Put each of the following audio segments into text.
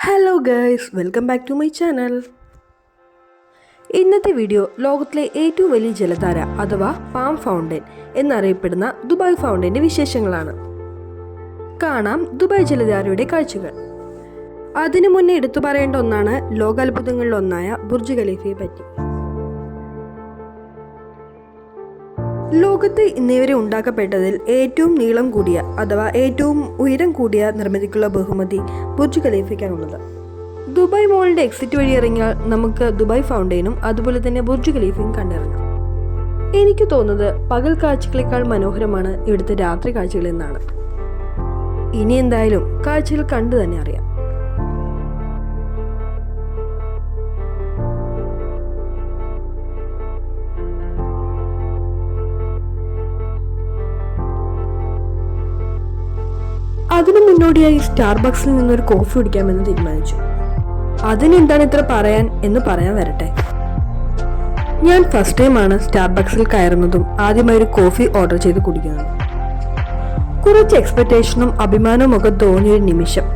Hello guys, welcome back to my channel. ഇന്നത്തെ video ലോകത്തിലെ ഏറ്റവും വലിയ ജലധാര അഥവാ പാം ഫൗണ്ടൻ എന്നറിയപ്പെടുന്ന ദുബായ് ഫൗണ്ടൻ്റെ വിശേഷങ്ങളാണ്. കാണാം ദുബായ് ജലധാരയുടെ കാഴ്ചകൾ. അതിനു മുന്നേ എടുത്തു പറയേണ്ട ഒന്നാണ് ലോകാത്ഭുതങ്ങളിലൊന്നായ ബുർജ് ഖലീഫയെ പറ്റി. ലോകത്ത് ഇന്നേവരെ ഉണ്ടാക്കപ്പെട്ടതിൽ ഏറ്റവും നീളം കൂടിയ അഥവാ ഏറ്റവും ഉയരം കൂടിയ നിർമ്മിതിക്കുള്ള ബഹുമതി ബുർജ് ഖലീഫയ്ക്കാണുള്ളത്. ദുബായ് മോളിന്റെ എക്സിറ്റ് വഴി ഇറങ്ങിയാൽ നമുക്ക് ദുബായ് ഫൗണ്ടൈനും അതുപോലെ തന്നെ ബുർജ് ഖലീഫയും കണ്ടിറങ്ങാം. എനിക്ക് തോന്നുന്നത് പകൽ കാഴ്ചകളേക്കാൾ മനോഹരമാണ് ഇവിടുത്തെ രാത്രി കാഴ്ചകൾ എന്നാണ്. ഇനി എന്തായാലും കാഴ്ചകൾ കണ്ടു തന്നെ അറിയാം. അതിനു മുന്നോടിയായി സ്റ്റാർബക്സിൽ നിന്നൊരു കോഫി കുടിക്കാമെന്ന് തീരുമാനിച്ചു. അതിനെന്താണ് ഇത്ര പറയാൻ എന്ന് പറയാൻ വരട്ടെ. ഞാൻ ഫസ്റ്റ് ടൈമാണ് സ്റ്റാർബക്സിൽ കയറുന്നതും ആദ്യമായി ഒരു കോഫി ഓർഡർ ചെയ്ത് കുടിക്കുന്നതും. കുറച്ച് എക്സ്പെക്ടേഷനും അഭിമാനവും ഒക്കെ തോന്നിയൊരു നിമിഷം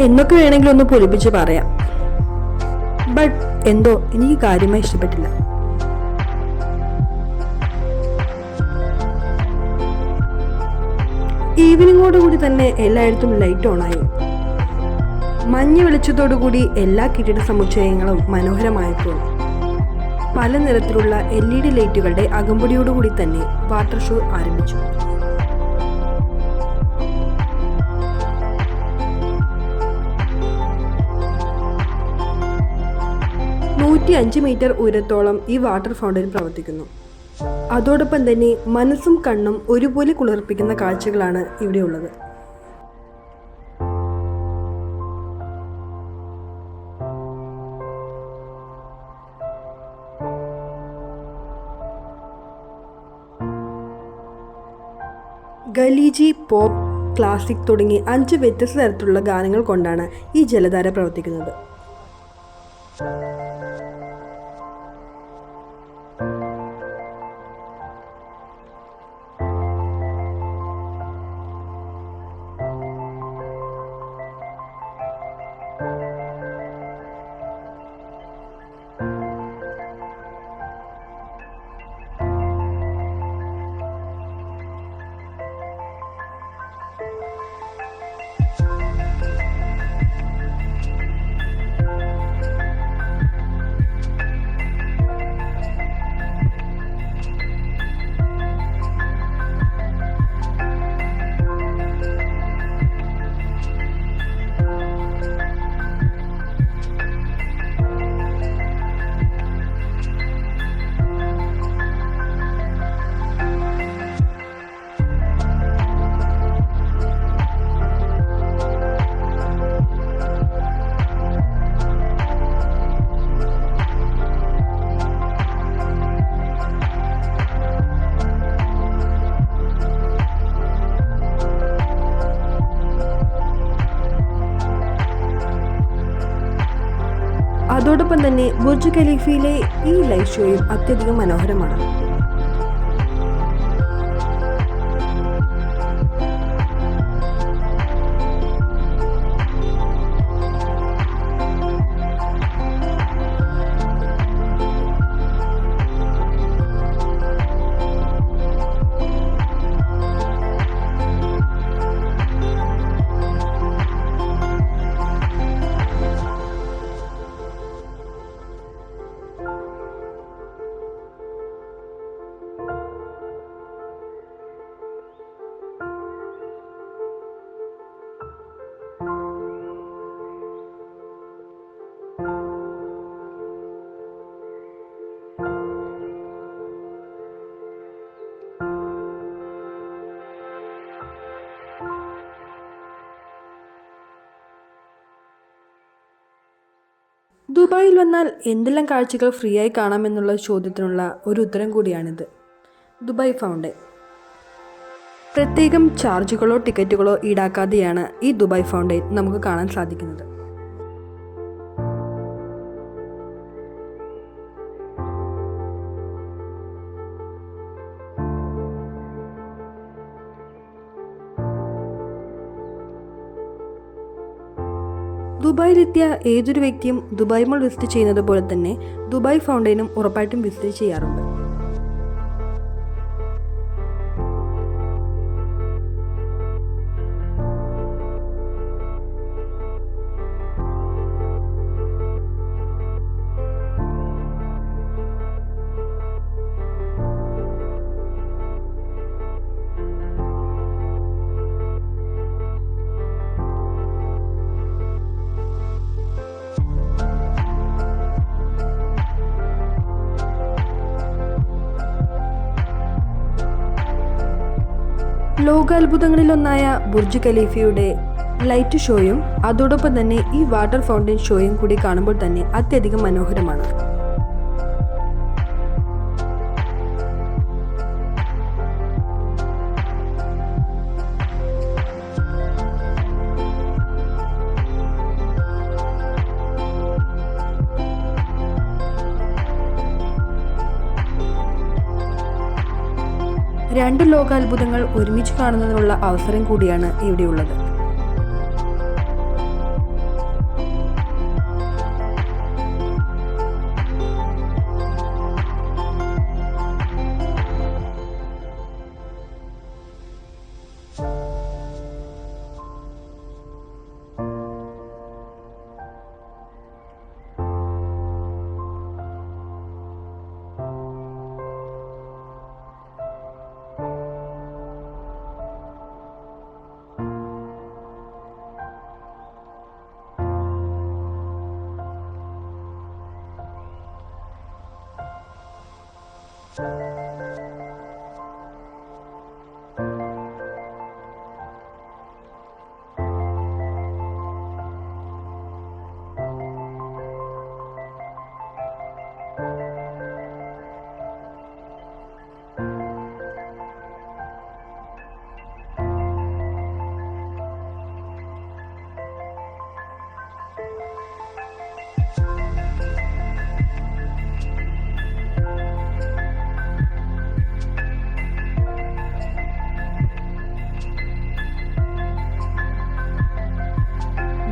എന്നൊക്കെ വേണമെങ്കിലും ഒന്ന് പൊലിപ്പിച്ച് പറയാം. ബട്ട് എന്തോ എനിക്ക് കാര്യമായി ഇഷ്ടപ്പെട്ടില്ല. ഈവനിങ്ങോടുകൂടി തന്നെ എല്ലായിടത്തും ലൈറ്റ് ഓണായി. മഞ്ഞ് വെളിച്ചത്തോടുകൂടി എല്ലാ കെട്ടിട സമുച്ചയങ്ങളും മനോഹരമായപ്പോൾ പല നിറത്തിലുള്ള LED ലൈറ്റുകളുടെ അകമ്പടിയോടുകൂടി തന്നെ വാട്ടർ ഷോ ആരംഭിച്ചു. മീറ്റർ ഉയരത്തോളം ഈ വാട്ടർ ഫൗണ്ടൻ പ്രവർത്തിക്കുന്നു. അതോടൊപ്പം തന്നെ മനസ്സും കണ്ണും ഒരുപോലെ കുളിർപ്പിക്കുന്ന കാഴ്ചകളാണ് ഇവിടെയുള്ളത്. ഗലീജി, പോപ്പ്, ക്ലാസിക് തുടങ്ങി 5 വ്യത്യസ്ത തരത്തിലുള്ള ഗാനങ്ങൾ കൊണ്ടാണ് ഈ ജലധാര പ്രവർത്തിക്കുന്നത്. അതോടൊപ്പം തന്നെ ബുർജ് ഖലീഫയിലെ ഈ ലൈറ്റ് ഷോയും അത്യധികം മനോഹരമാണ്. ദുബായിൽ വന്നാൽ എന്തെല്ലാം കാഴ്ചകൾ ഫ്രീ ആയി കാണാമെന്നുള്ള ചോദ്യത്തിനുള്ള ഒരു ഉത്തരം കൂടിയാണിത്. ദുബായ് ഫൗണ്ടൻ പ്രത്യേകം ചാർജുകളോ ടിക്കറ്റുകളോ ഈടാക്കാതെയാണ് ഈ ദുബായ് ഫൗണ്ടൻ നമുക്ക് കാണാൻ സാധിക്കുന്നത്. ദുബായിലെത്തിയ ഏതൊരു വ്യക്തിയും ദുബായ് മോൾ വിസിറ്റ് ചെയ്യുന്നത് പോലെ തന്നെ ദുബായ് ഫൗണ്ടൈനും ഉറപ്പായിട്ടും വിസിറ്റ് ചെയ്യാറുണ്ട്. ലോകാത്ഭുതങ്ങളിലൊന്നായ ബുർജ് ഖലീഫയുടെ ലൈറ്റ് ഷോയും അതോടൊപ്പം തന്നെ ഈ വാട്ടർ ഫൗണ്ടൈൻ ഷോയും കൂടി കാണുമ്പോൾ തന്നെ അത്യധികം മനോഹരമാണ്. രണ്ട് ലോകാത്ഭുതങ്ങൾ ഒരുമിച്ച് കാണുന്നതിനുള്ള അവസരം കൂടിയാണ് ഇവിടെയുള്ളത്.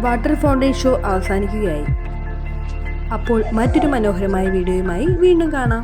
വാട്ടർ ഫൗണ്ടൈൻ ഷോ അവസാനിക്കുകയായി. അപ്പോൾ മറ്റൊരു മനോഹരമായ വീഡിയോയുമായി വീണ്ടും കാണാം.